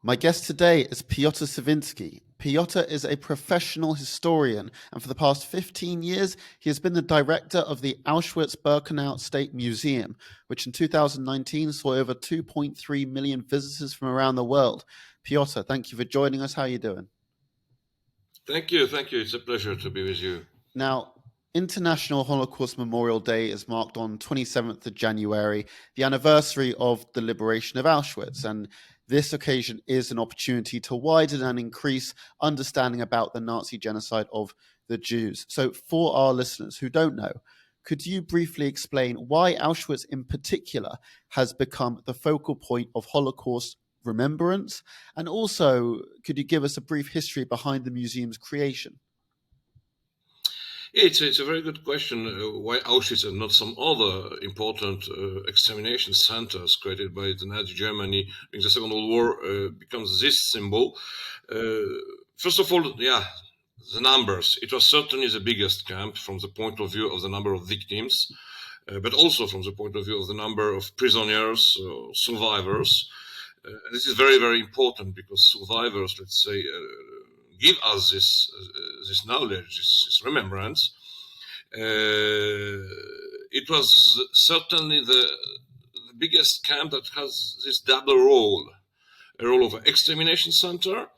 My guest today is Piotr Cywiński. Piotr is a professional historian, and for the past 15 years, he has been the director of the Auschwitz-Birkenau State Museum, which in 2019 saw over 2.3 million visitors from around the world. Piotr, thank you for joining us. How are you doing? Thank you. It's a pleasure to be with you. Now, International Holocaust Memorial Day is marked on 27th of January, the anniversary of the liberation of Auschwitz, and this occasion is an opportunity to widen and increase understanding about the Nazi genocide of the Jews. So for our listeners who don't know, could you briefly explain why Auschwitz in particular has become the focal point of Holocaust remembrance? And also, could you give us a brief history behind the museum's creation? Yeah, it's a very good question. Why Auschwitz and not some other important extermination centers created by the Nazi Germany during the Second World War becomes this symbol? First of all, the numbers. It was certainly the biggest camp from the point of view of the number of victims, but also from the point of view of the number of prisoners, survivors. This is very, very important because survivors, let's say, give us this knowledge, this remembrance. It was certainly the biggest camp that has this double role, a role of an extermination center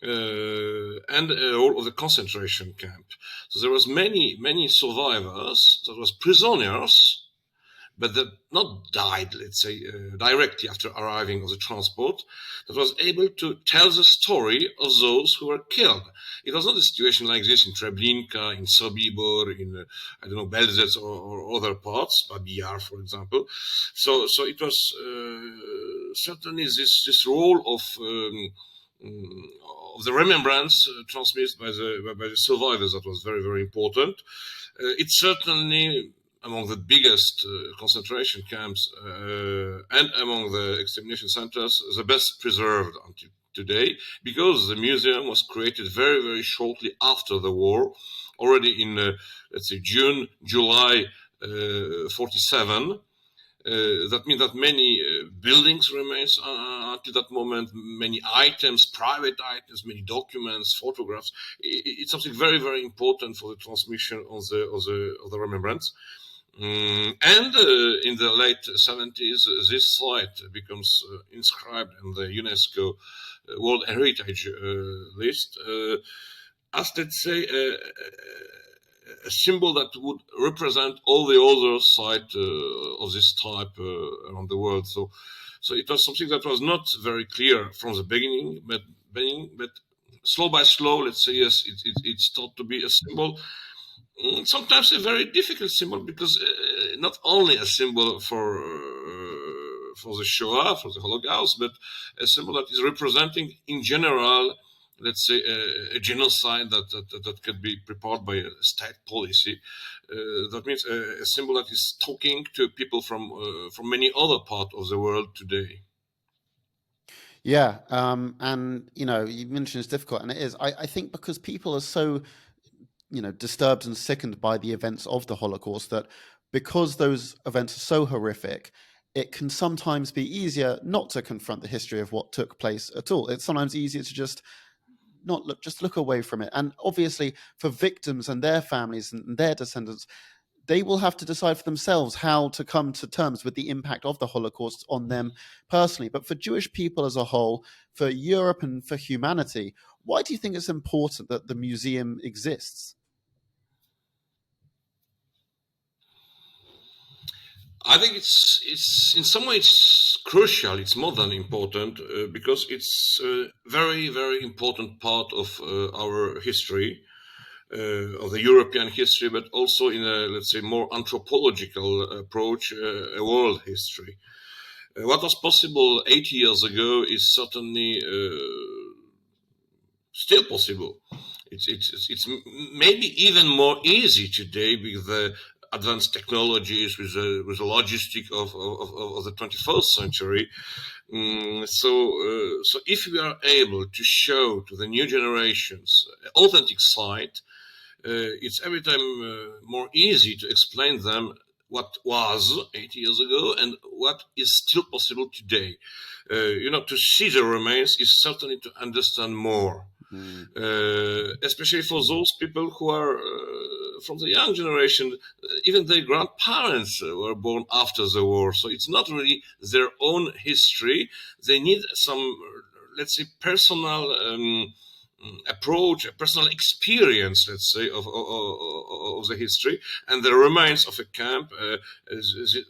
and a role of the concentration camp. So there was many survivors that was prisoners, but that not died, let's say, directly after arriving on the transport, that was able to tell the story of those who were killed. It was not a situation like this in Treblinka, in Sobibor, in, Belzec or other parts, Babi Yar, for example. So it was certainly this role of the remembrance transmitted by the survivors that was very, very important. It's certainly among the biggest concentration camps and among the extermination centers, the best preserved until today, because the museum was created very, very shortly after the war, already in, let's say, July 47. That means that many buildings remain until that moment, many items, private items, many documents, photographs. It's something very, very important for the transmission of the remembrance. And in the late 70s, this site becomes inscribed in the UNESCO World Heritage list as, let's say, a symbol that would represent all the other sites of this type around the world. So it was something that was not very clear from the beginning, but slow by slow, let's say, yes, it's thought to be a symbol. Sometimes a very difficult symbol, because not only a symbol for the Shoah, for the Holocaust, but a symbol that is representing in general, let's say, a genocide that can be prepared by a state policy. That means a symbol that is talking to people from many other parts of the world today. Yeah, and you mentioned it's difficult, and it is. I think because people are so disturbed and sickened by the events of the Holocaust, that because those events are so horrific, it can sometimes be easier not to confront the history of what took place at all. It's sometimes easier to just look away from it. And obviously for victims and their families and their descendants, they will have to decide for themselves how to come to terms with the impact of the Holocaust on them personally. But for Jewish people as a whole, for Europe and for humanity, why do you think it's important that the museum exists? I think it's in some ways it's crucial. It's more than important because it's a very, very important part of our history, of the European history, but also in a, let's say, more anthropological approach, a world history. What was possible 80 years ago is certainly still possible. It's maybe even more easy today with the advanced technologies, with the logistic of the 21st century. So if we are able to show to the new generations an authentic site, it's every time more easy to explain them what was 80 years ago and what is still possible today. To see the remains is certainly to understand more. Especially for those people who are from the young generation, even their grandparents were born after the war, so it's not really their own history. They need some, let's say, personal approach, a personal experience, let's say, of the history, and the remains of a camp,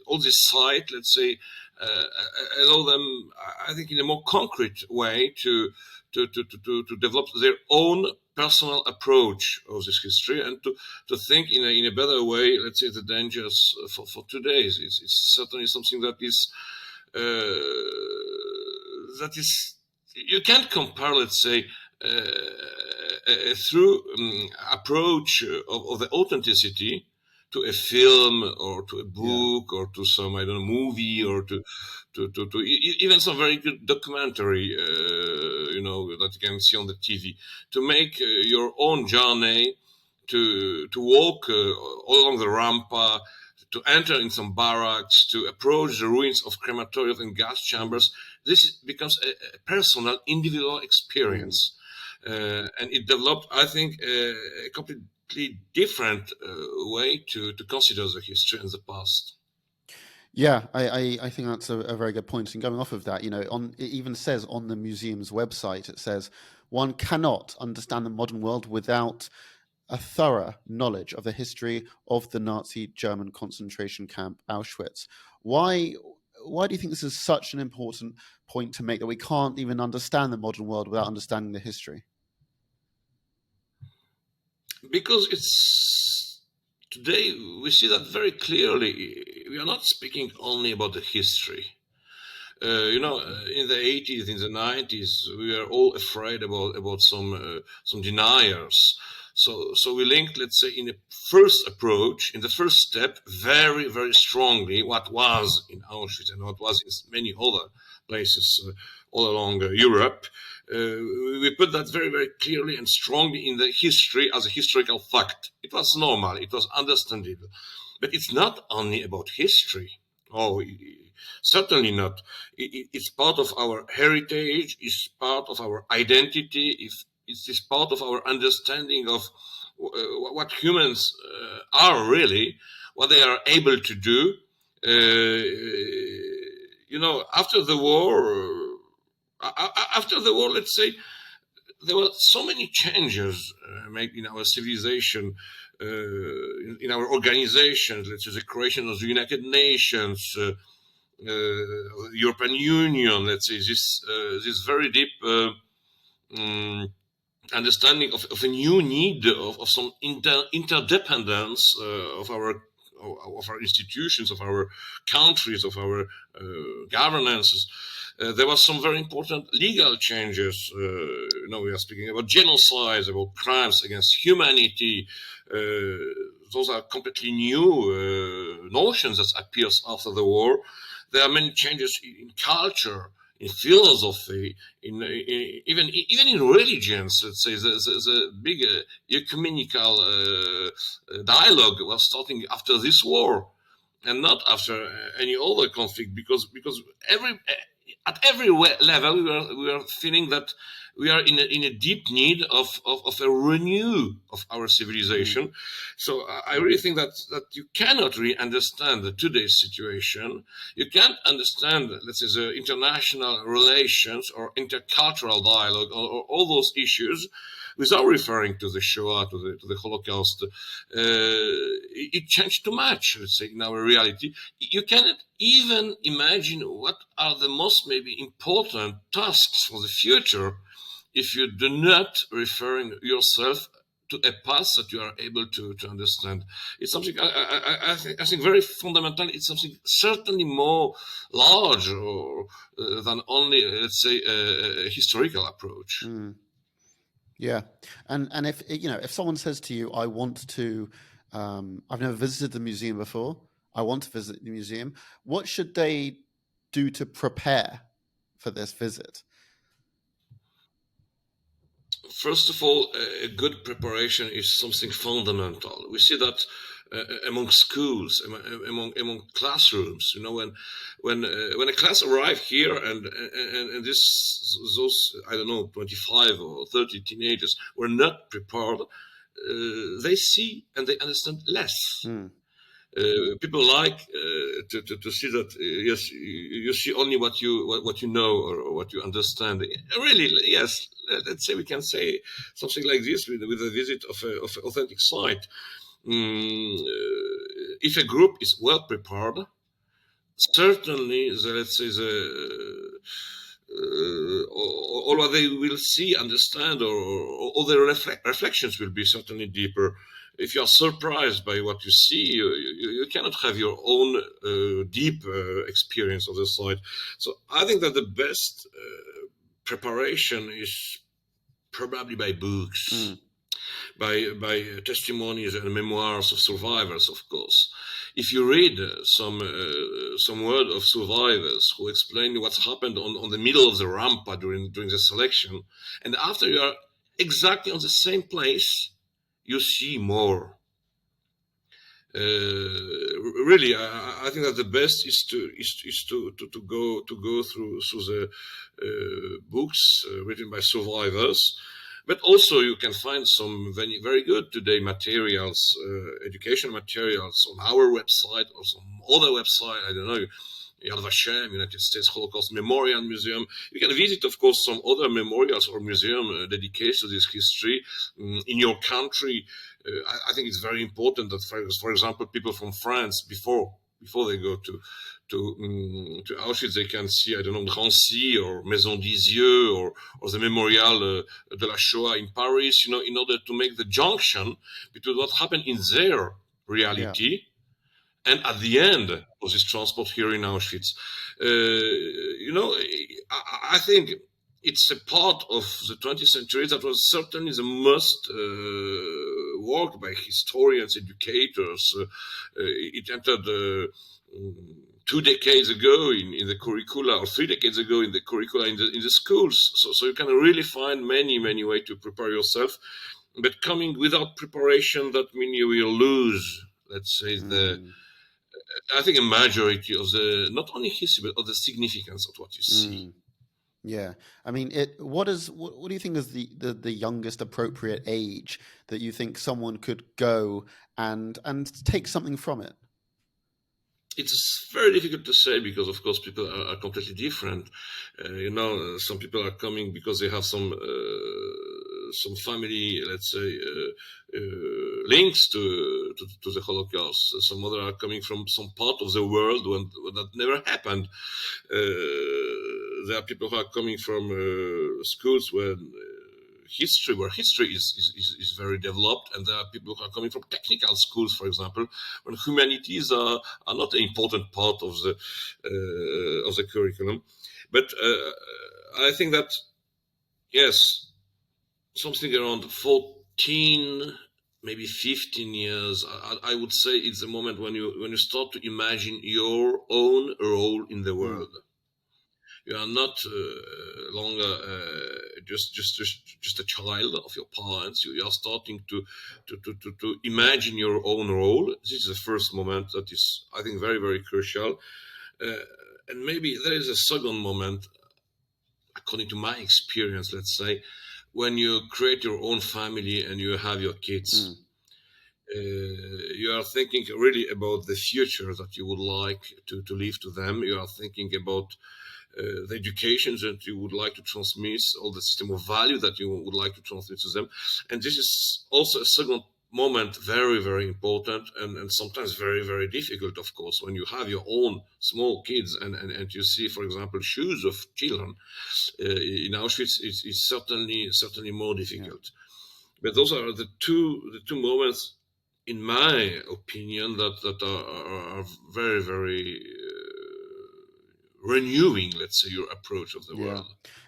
all this site, let's say, allow them, I think, in a more concrete way to develop their own personal approach of this history and to think in a better way, let's say, the dangers for today. It's certainly something that is you can't compare, let's say, a through approach of the authenticity to a film or to a book or to some, I don't know, movie or to even some very good documentary, that you can see on the TV, to make your own journey, to walk all along the Rampa, to enter in some barracks, to approach the ruins of crematoriums and gas chambers. This becomes a personal, individual experience. And it developed, I think, a completely different way to consider the history and the past. Yeah, I think that's a very good point. And going off of that, it even says on the museum's website, it says, one cannot understand the modern world without a thorough knowledge of the history of the Nazi German concentration camp Auschwitz. Why do you think this is such an important point to make, that we can't even understand the modern world without understanding the history? Because today we see that very clearly. We are not speaking only about the history. In the 80s, in the 90s, we were all afraid about some deniers. So we linked, let's say, in the first approach, in the first step, very, very strongly what was in Auschwitz and what was in many other places all along Europe. We put that very, very clearly and strongly in the history as a historical fact. It was normal, it was understandable. But it's not only about history. Oh, certainly not. It's part of our heritage, it's part of our identity, it's part of our understanding of what humans are really, what they are able to do. After the war, let's say, there were so many changes made in our civilization, in our organizations. Let's say the creation of the United Nations, European Union. Let's say this very deep understanding of a new need of some interdependence of our institutions, of our countries, of our governances. There were some very important legal changes. We are speaking about genocides, about crimes against humanity. Those are completely new notions that appear after the war. There are many changes in culture, in philosophy, even in religions. Let's say the big ecumenical dialogue was starting after this war, and not after any other conflict, because at every level we are feeling that we are in a deep need of a renew of our civilization. So I really think that you cannot really understand today's situation. You can't understand, let's say, the international relations or intercultural dialogue or all those issues without referring to the Shoah, to the Holocaust. It changed too much, let's say, in our reality. You cannot even imagine what are the most maybe important tasks for the future if you do not referring yourself to a past that you are able to understand. It's something I think very fundamental. It's something certainly more large than only, let's say, a historical approach. Yeah, and if someone says to you, I want to, I've never visited the museum before, I want to visit the museum, what should they do to prepare for this visit? First of all, a good preparation is something fundamental. We see that among schools, among classrooms. You know, when a class arrive here and those, I don't know, 25 or 30 teenagers were not prepared, they see and they understand less. People like to see that yes, you see only what you know or what you understand. Really, yes. Let's say we can say something like this with a visit of an authentic site. If a group is well prepared, certainly all what they will see, understand, or their reflections will be certainly deeper. If you are surprised by what you see, you cannot have your own deep experience of the site. So I think that the best preparation is probably by books, by testimonies and memoirs of survivors, of course. If you read some word of survivors who explain what's happened on the middle of the rampa during the selection, and after you are exactly on the same place, you see more. Really, I think that the best is to go through the books written by survivors. But also you can find some very good today materials, education materials on our website or some other website. I don't know, Yad Vashem, United States Holocaust Memorial Museum. You can visit, of course, some other memorials or museum dedicated to this history in your country. I think it's very important that, for example, people from France, before they go to Auschwitz, they can see, I don't know, Drancy or Maison d'Isieux or the Memorial de la Shoah in Paris, you know, in order to make the junction between what happened in their reality and at the end of this transport here in Auschwitz. You know, I think it's a part of the 20th century that was certainly the most work by historians, educators. It entered 2 decades ago in the curricula, or 3 decades ago in the curricula in the schools. So you can really find many ways to prepare yourself. But coming without preparation, that means you will lose, let's say, I think a majority of the, not only history, but of the significance of what you see. Yeah, I mean, what do you think is the youngest appropriate age that you think someone could go and take something from it? It's very difficult to say because, of course, people are completely different. You know, some people are coming because they have some family, let's say, links to the Holocaust. Some other are coming from some part of the world when that never happened. There are people who are coming from schools where history is very developed, and there are people who are coming from technical schools, for example, when humanities are not an important part of the curriculum. But I think that yes, something around 14, maybe 15 years, I would say it's the moment when you start to imagine your own role in the world. You are not longer just a child of your parents. You are starting to imagine your own role. This is the first moment that is, I think, very, very crucial. And maybe there is a second moment, according to my experience, let's say, when you create your own family and you have your kids. You are thinking really about the future that you would like to leave to them. You are thinking about the education that you would like to transmit, all the system of value that you would like to transmit to them. And this is also a second moment, very, very important, and sometimes very, very difficult, of course, when you have your own small kids and you see, for example, shoes of children. In Auschwitz, it's certainly more difficult. But those are the two moments, in my opinion, that are very, very renewing, let's say, your approach of the world.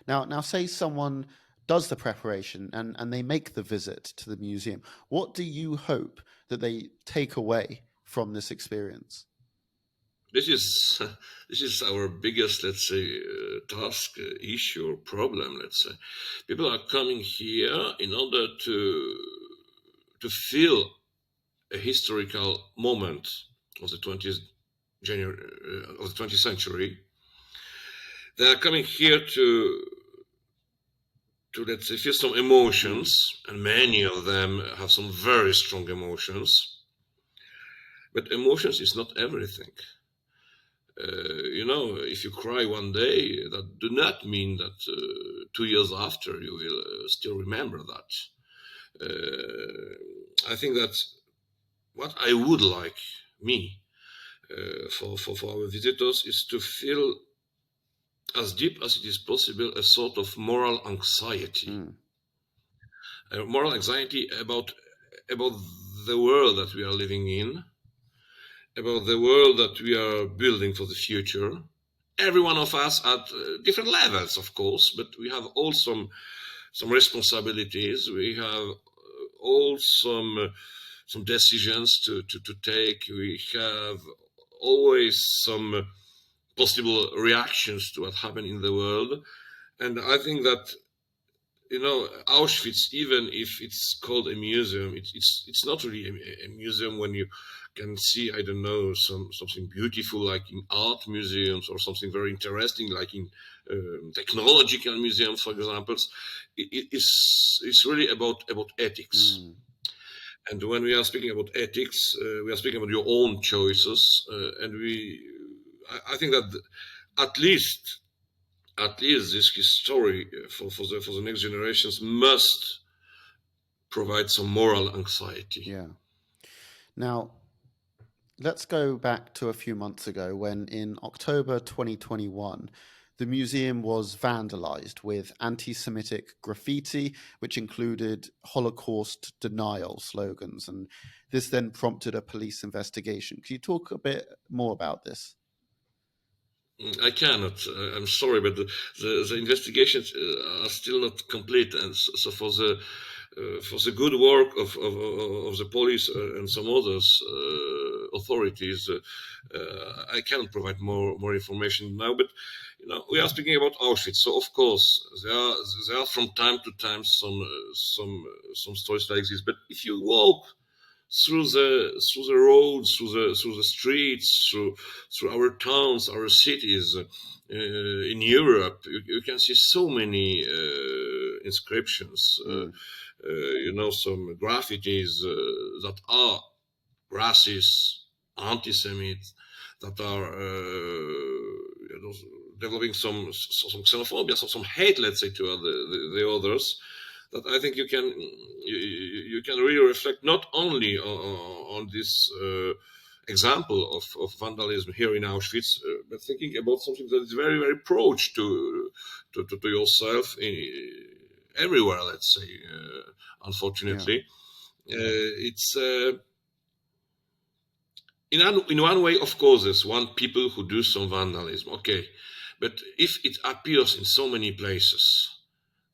Now, say someone does the preparation and they make the visit to the museum. What do you hope that they take away from this experience? this is this is our biggest, let's say, task, issue, or problem. Let's say, people are coming here in order to feel a historical moment of the 20th January of the 20th century. They are coming here to let's say feel some emotions, and many of them have some very strong emotions. But emotions is not everything. If you cry one day, that do not mean that 2 years after you will still remember that. I think that what I would like for our visitors is to feel as deep as it is possible a sort of moral anxiety, moral anxiety about the world that we are living in, about the world that we are building for the future. Every one of us at different levels, of course, but we have all some responsibilities. We have all some decisions to take. We have always some possible reactions to what happened in the world. And I think that, Auschwitz, even if it's called a museum, it's not really a museum when you can see, I don't know, something beautiful like in art museums, or something very interesting like in technological museums, for example. It's really about ethics. And when we are speaking about ethics, we are speaking about your own choices, and I think that at least this history for the next generations must provide some moral anxiety. Yeah. Now, let's go back to a few months ago when, in October 2021, the museum was vandalized with anti-Semitic graffiti, which included Holocaust denial slogans. And this then prompted a police investigation. Can you talk a bit more about this? I cannot. I'm sorry, but the investigations are still not complete, and so for the good work of the police and some others authorities, I cannot provide more information now. But we are speaking about Auschwitz, so of course there are from time to time some stories like this. But if you walk through the roads, through the streets, through our towns, our cities in Europe, you can see so many inscriptions, some graffitis that are racist, anti-Semitic, that are developing some xenophobia, some hate, let's say, to the others. That I think you can really reflect not only on this example of vandalism here in Auschwitz, but thinking about something that is very, very approach to yourself everywhere. Let's say, unfortunately, it's in one way, of course, there's one people who do some vandalism, okay, but if it appears in so many places,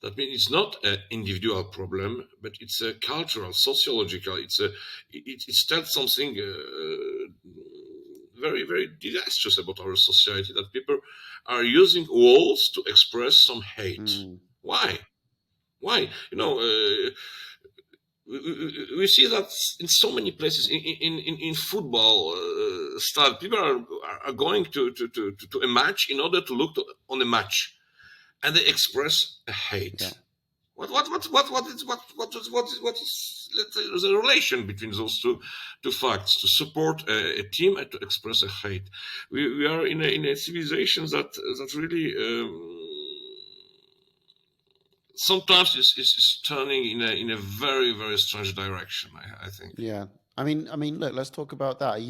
that means it's not an individual problem, but it's a cultural, sociological. It tells something very, very disastrous about our society, that people are using walls to express some hate. Why? We see that in so many places in football style, people are going to a match in order to look on a match. And they express a hate. Yeah. What is let's say the relation between those two facts? To support a team and to express a hate. We are in a civilization that really sometimes is turning in a very, very strange direction. I think. Yeah. I mean, look, let's talk about that.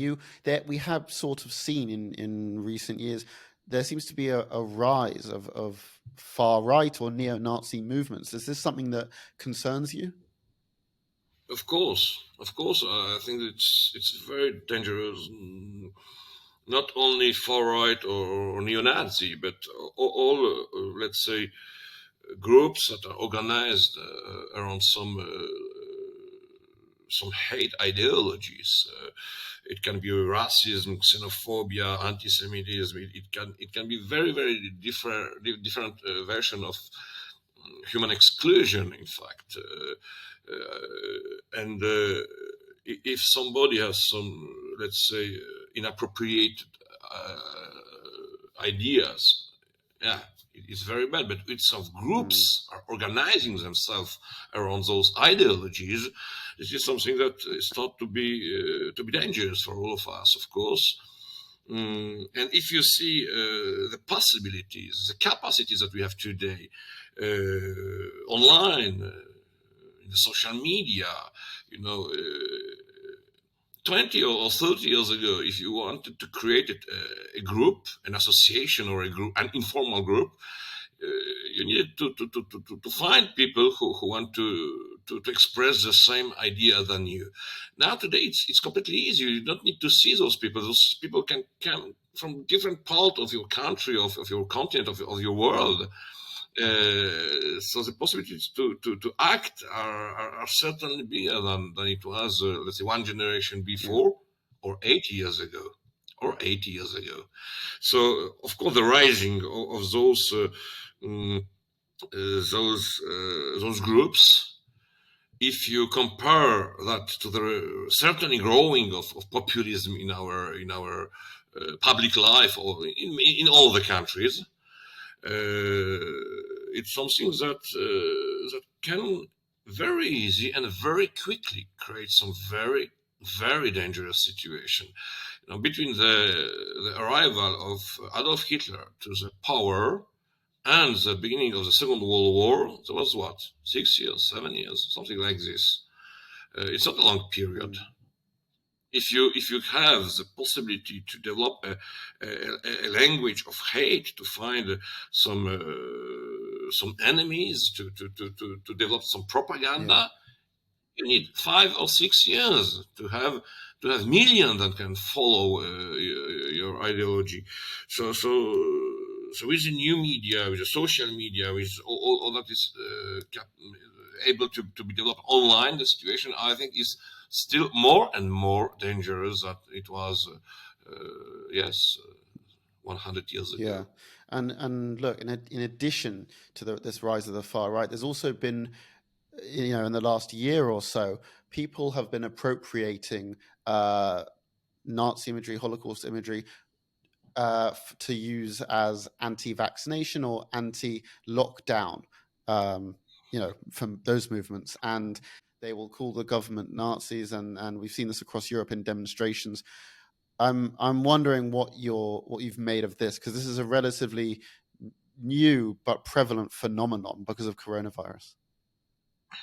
We have sort of seen in recent years, there seems to be a rise of far right or neo-Nazi movements. Is this something that concerns you? Of course. I think it's very dangerous. Not only far right or neo-Nazi, but all let's say, groups that are organized around some some hate ideologies. It can be racism, xenophobia, anti-Semitism. It can be very, very different version of human exclusion, in fact. And if somebody has some, let's say, inappropriate ideas, yeah, it's very bad. But if some groups are organizing themselves around those ideologies, this is something that is thought to be dangerous for all of us, of course. And if you see the possibilities, the capacities that we have today online, in the social media, 20 or 30 years ago, if you wanted to create a group, an association, or an informal group, you needed to find people who want to express the same idea than you. Now today it's completely easy. You don't need to see those people. Those people can come from different part of your country, of your continent, of your world. So the possibilities to act are certainly bigger than it was, let's say, one generation before, or 80 years ago. So, of course, the rising of those groups, if you compare that to the certainly growing of populism in our public life, or in all the countries, it's something that can very easy and very quickly create some very, very dangerous situation. Between the arrival of Adolf Hitler to the power and the beginning of the Second World War, there was 6 years, 7 years, something like this. It's not a long period. If you have the possibility to develop a language of hate, to find some enemies, to develop some propaganda, you need 5 or 6 years to have millions that can follow your ideology. So with the new media, with the social media, with all that is able to be developed online, the situation, I think, is still more and more dangerous than it was 100 years ago. Yeah, and look, in addition to this rise of the far right, there's also been, in the last year or so, people have been appropriating Nazi imagery, Holocaust imagery, to use as anti-vaccination or anti-lockdown, from those movements, and they will call the government Nazis, and we've seen this across Europe in demonstrations. I'm wondering what you've made of this, because this is a relatively new but prevalent phenomenon because of coronavirus.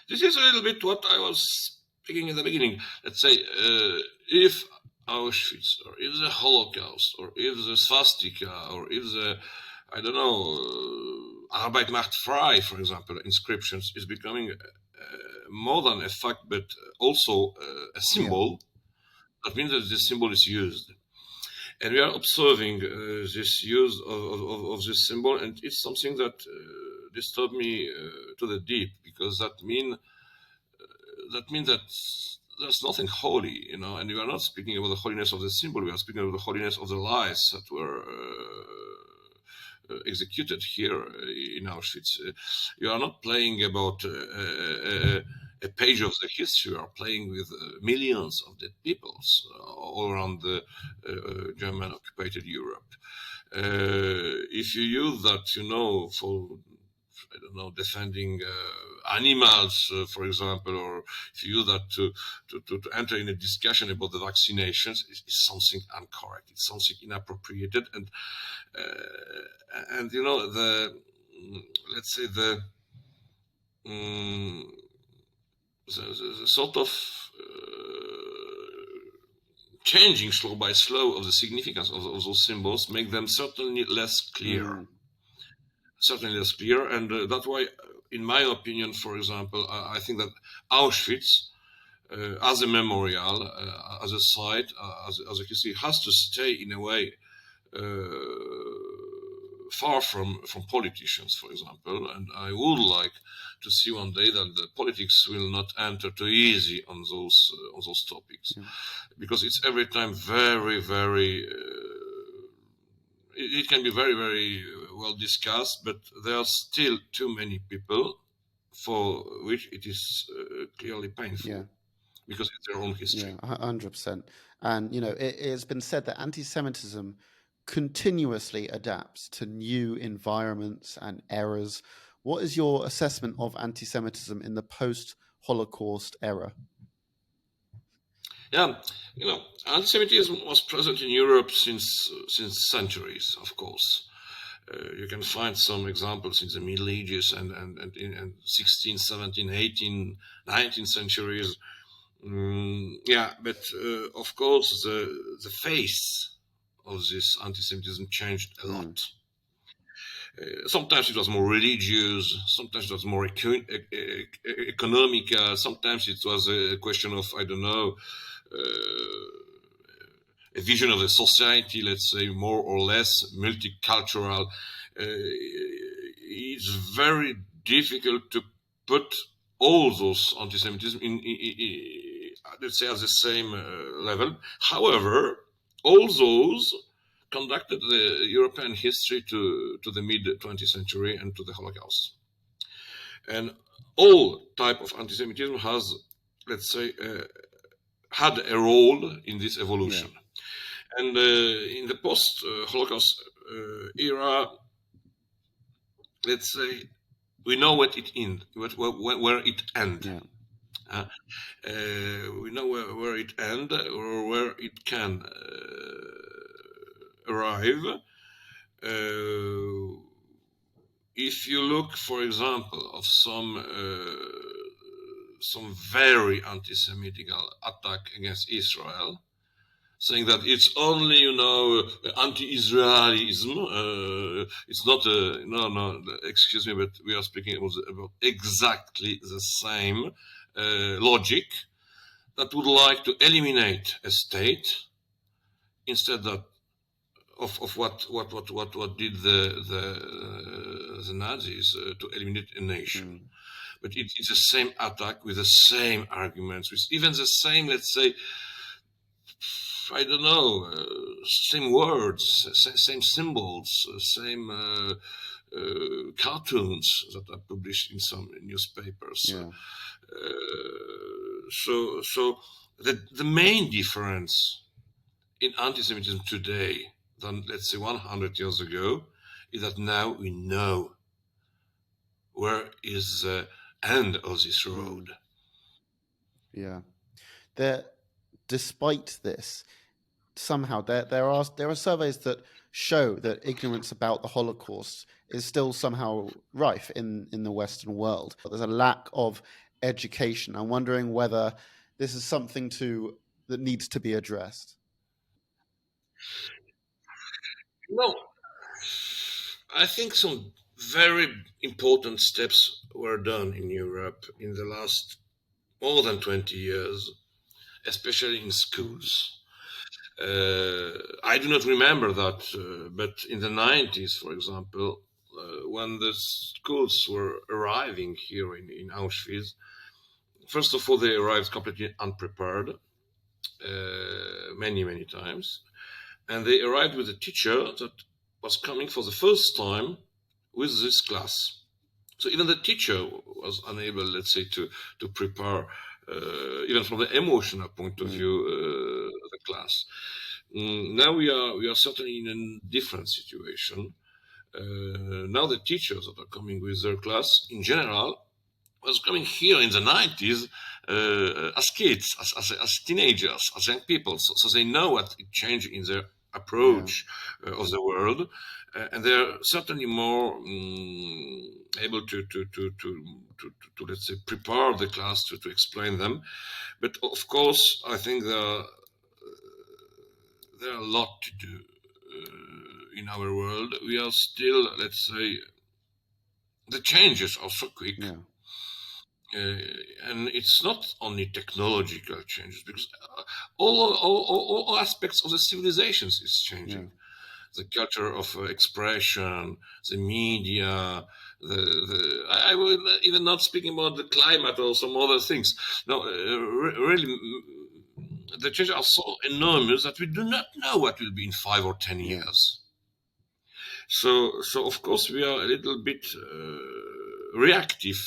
This is a little bit what I was speaking in the beginning. Let's say, if Auschwitz, or if the Holocaust, or if the swastika, or if the, I don't know, Arbeit macht frei, for example, inscriptions, is becoming more than a fact, but also a symbol. That means that this symbol is used. And we are observing this use of this symbol, and it's something that disturbed me to the deep, because that means that there's nothing holy, and we are not speaking about the holiness of the symbol, we are speaking about the holiness of the lies that were executed here in Auschwitz. You are not playing about a page of the history. You are playing with millions of dead peoples all around the German occupied Europe. If you use that, for, I don't know, defending animals, for example, or if you use that to enter in a discussion about the vaccinations, it's something incorrect. It's something inappropriated, and let's say the sort of changing slow by slow of the significance of those symbols make them certainly less clear. And that's why, in my opinion, for example, I think that Auschwitz, as a memorial, as a site, as a history, has to stay in a way far from politicians, for example. And I would like to see one day that the politics will not enter too easy on those topics, because it's every time very, very. It can be very, very well discussed, but there are still too many people for which it is clearly painful, because it's their own history. Yeah, 100%. And, it's been said that anti-Semitism continuously adapts to new environments and eras. What is your assessment of anti-Semitism in the post-Holocaust era? Yeah, anti-Semitism was present in Europe since centuries, of course. You can find some examples in the Middle Ages and in 16th, 17th, 18th, 19th centuries. But of course, the face of this anti-Semitism changed a lot. Sometimes it was more religious, sometimes it was more economical, sometimes it was a question of, I don't know, a vision of the society, let's say, more or less multicultural. It's very difficult to put all those anti-Semitism in let's say, at the same level. However, all those conducted the European history to the mid-20th century and to the Holocaust. And all type of anti-Semitism has, let's say, had a role in this evolution. And in the post-Holocaust era, let's say, we know what it ends, where it ends. We know where it ends or where it can arrive. If you look, for example, of some very anti-Semitic attack against Israel, saying that it's only, anti-Israelism. It's not no, excuse me, but we are speaking about exactly the same logic that would like to eliminate a state instead of what did the Nazis to eliminate a nation. But it's the same attack with the same arguments, with even the same, let's say, I don't know, same words, same symbols, same cartoons that are published in some newspapers. So the main difference in anti-Semitism today than, let's say, 100 years ago is that now we know where is the end of this road. Despite this, somehow there are surveys that show that ignorance about the Holocaust is still somehow rife in the Western world. There's a lack of education. I'm wondering whether this is something that needs to be addressed. No, I think some very important steps were done in Europe in the last more than 20 years, especially in schools. I do not remember that, but in the 90s, for example, when the schools were arriving here in Auschwitz, first of all, they arrived completely unprepared, many times. And they arrived with a teacher that was coming for the first time with this class. So even the teacher was unable, let's say, to prepare, even from the emotional point of view, the class. Now we are certainly in a different situation. Now the teachers that are coming with their class, in general, was coming here in the 90s as kids, as teenagers, as young people. So they know what it changed in their approach of the world, and they're certainly more able to let's say, prepare the class to explain them. But of course, I think there are a lot to do in our world. We are still, let's say, the changes are so quick. And it's not only technological changes, because all aspects of the civilizations is changing. the culture of expression, the media, I will even not speaking about the climate or some other things. No, really, the changes are so enormous that we do not know what will be in 5 or 10 years. So of course we are a little bit reactive,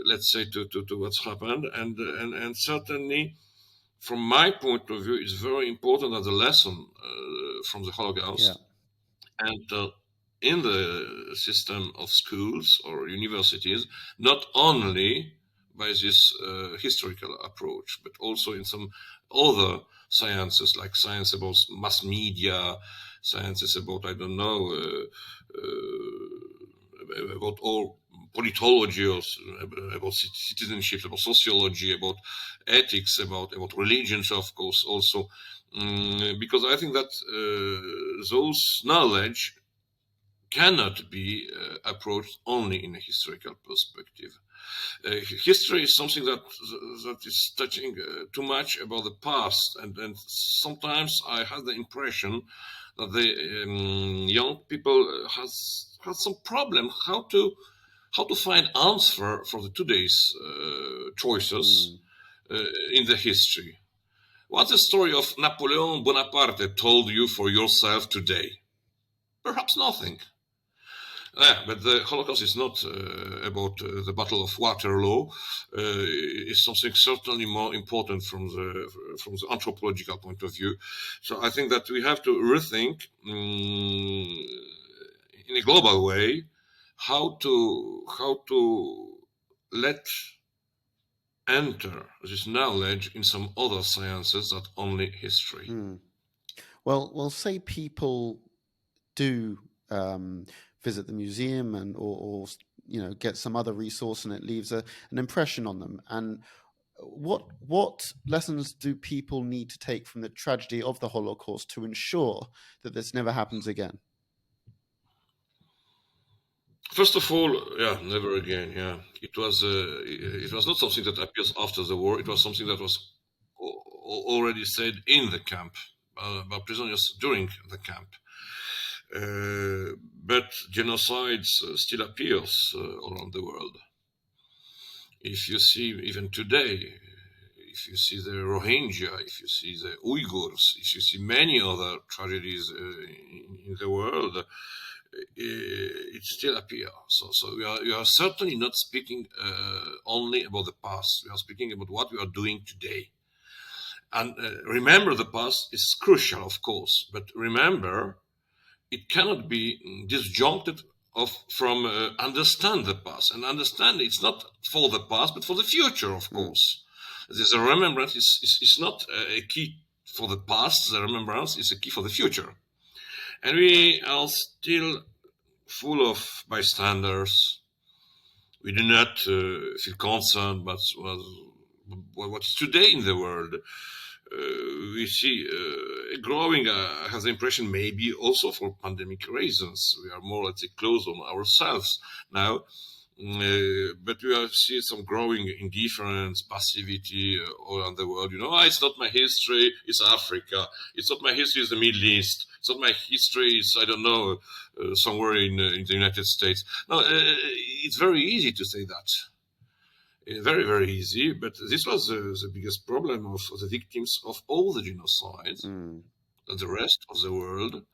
let's say, to what's happened, and certainly, from my point of view, it's very important that the lesson from the Holocaust enter in the system of schools or universities, not only by this historical approach, but also in some other sciences, like science about mass media, sciences about, I don't know, about all politology, or about citizenship, about sociology, about ethics, about religions, of course, also. Because I think that those knowledge cannot be approached only in a historical perspective. History is something that is touching too much about the past, and sometimes I have the impression that the young people has some problem how to find answer for the today's choices in the history. What's the story of Napoleon Bonaparte told you for yourself today? Perhaps nothing. But the Holocaust is not about the Battle of Waterloo. It's something certainly more important from the anthropological point of view. So I think that we have to rethink in a global way how to let enter this knowledge in some other sciences that only history. Well, say people do visit the museum or get some other resource, and it leaves an impression on them. And what lessons do people need to take from the tragedy of the Holocaust to ensure that this never happens again? First of all, never again. It was not something that appears after the war. It was something that was already said in the camp by prisoners during the camp. But genocides still appears around the world. If you see, even today, if you see the Rohingya, if you see the Uyghurs, if you see many other tragedies in the world, it still appears. So we are certainly not speaking only about the past. We are speaking about what we are doing today. And remember the past is crucial, of course, but remember, it cannot be disjuncted from understand the past. And understand it's not for the past, but for the future, of course. The remembrance is not a key for the past. The remembrance is a key for the future. And we are still full of bystanders. We do not feel concerned about what's today in the world. We see growing, has the impression, maybe also for pandemic reasons. We are more, let's say, close on ourselves now. But we see some growing indifference, passivity all around the world. It's not my history, it's Africa. It's not my history, it's the Middle East. It's not my history, it's, I don't know, somewhere in the United States. No, it's very easy to say that. Very, very easy, but this was the biggest problem of the victims of all the genocides. That the rest of the world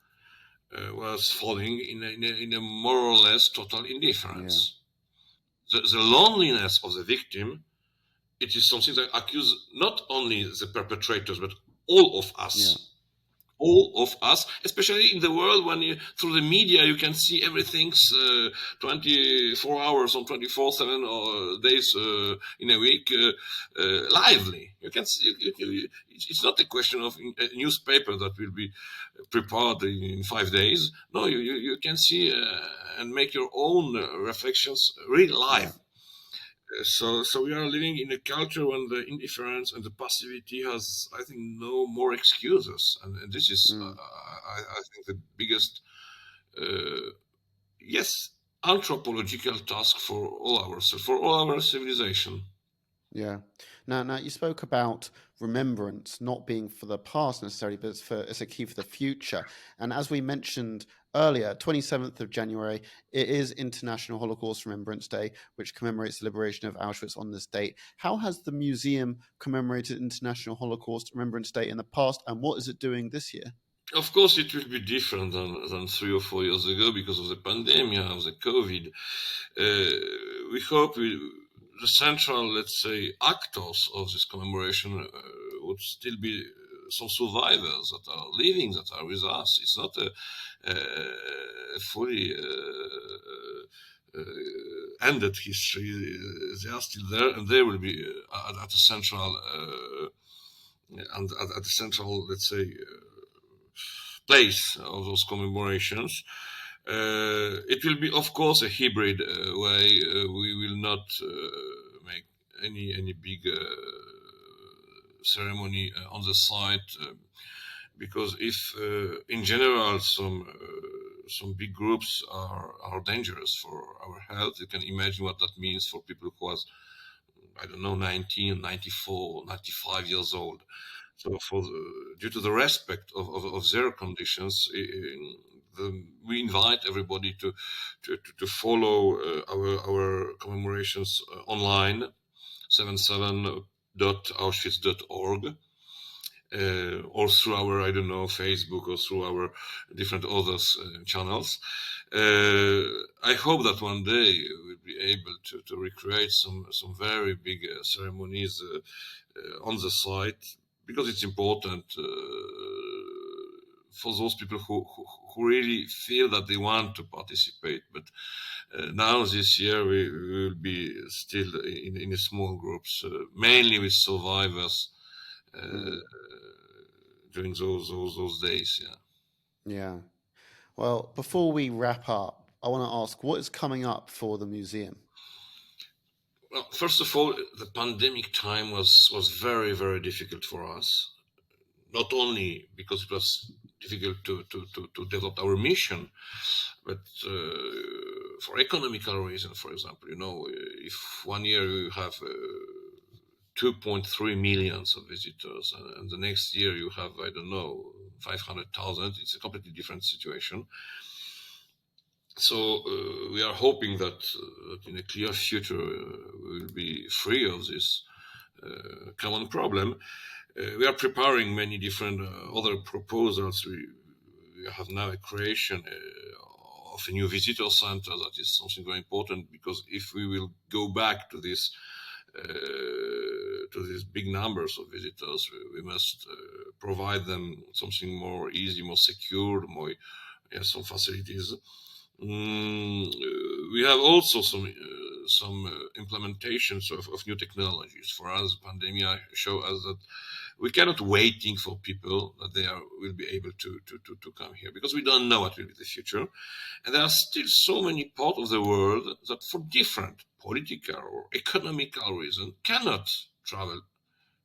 was falling in a more or less total indifference. The loneliness of the victim, it is something that accuses not only the perpetrators, but all of us. All of us, especially in the world when through the media you can see everything's 24 hours on 24/7 or days in a week lively. You can see, it's not a question of a newspaper that will be prepared in 5 days. No, you can see and make your own reflections really live. So we are living in a culture when the indifference and the passivity has, I think, no more excuses, and this is, I think, the biggest, anthropological task for all our civilization. Yeah. Now you spoke about remembrance not being for the past necessarily, but it's a key for the future. And as we mentioned earlier, 27th of January, it is International Holocaust Remembrance Day, which commemorates the liberation of Auschwitz on this date. How has the museum commemorated International Holocaust Remembrance Day in the past, and what is it doing this year? Of course, it will be different than 3 or 4 years ago because of the pandemic, of the COVID. We hope the central, let's say, actors of this commemoration would still be some survivors that are living, that are with us. It's not a fully ended history. They are still there, and they will be at the central, and at the central, let's say, place of those commemorations. It will be, of course, a hybrid way. We will not make any big ceremony on the site because if, in general, some big groups are dangerous for our health, you can imagine what that means for people who was, I don't know, 19, 94, 95 years old. So, due to the respect of their conditions, we invite everybody to follow our commemorations online, 77.auschwitz.org, or through our, I don't know, Facebook or through our different other channels. I hope that one day we'll be able to recreate some very big ceremonies on the site, because it's important for those people who really feel that they want to participate. But now this year we will be still in a small groups, mainly with survivors during those days. Yeah. Well, before we wrap up, I want to ask, what is coming up for the museum? Well, first of all, the pandemic time was very, very difficult for us. Not only because it was difficult to develop our mission, but for economical reasons. For example, if 1 year you have 2.3 millions of visitors, and the next year you have, I don't know, 500,000, it's a completely different situation. So we are hoping that in a clear future we will be free of this common problem. We are preparing many different other proposals. We have now a creation of a new visitor center. That is something very important, because if we will go back to these big numbers of visitors, we must provide them something more easy, more secure, some facilities. We have also some implementations of new technologies. For us, pandemic show us that we cannot waiting for people that will be able to come here, because we don't know what will be the future, and there are still so many parts of the world that, for different political or economical reasons, cannot travel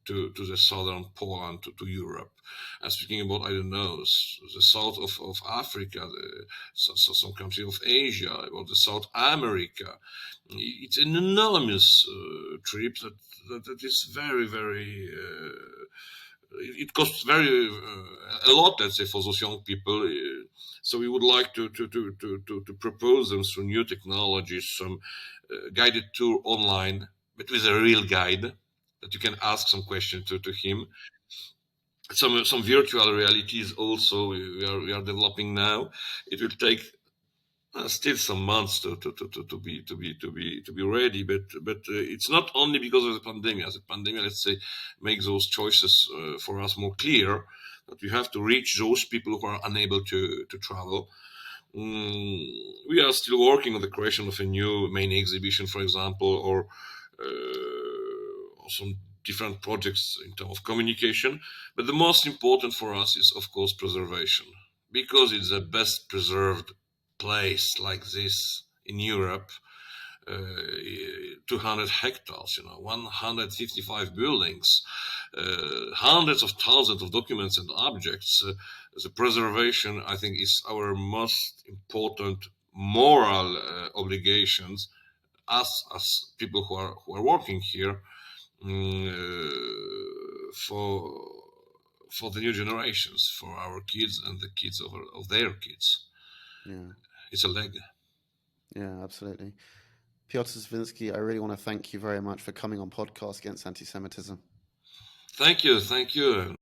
to the southern Poland, to Europe. I'm speaking about, I don't know, the south of Africa, some countries of Asia, or the South America. It's an enormous trip that is very, very. It costs a lot, let's say, for those young people. So we would like to propose them through new technologies, some guided tour online, but with a real guide, that you can ask some questions to him. Some virtual realities also we are developing now. It will take still some months to be ready, but it's not only because of the pandemic. As the pandemic, let's say, makes those choices for us more clear, that we have to reach those people who are unable to travel. We are still working on the creation of a new main exhibition, for example, or some different projects in terms of communication. But the most important for us is, of course, preservation, because it's the best preserved place like this in Europe. 200 hectares, 155 buildings, hundreds of thousands of documents and objects. The preservation, I think, is our most important moral obligations as people who are working here. for the new generations, for our kids and the kids of their kids. Yeah. It's a leg. Yeah, absolutely. Piotr Cywiński, I really want to thank you very much for coming on Podcast Against Antisemitism. Thank you.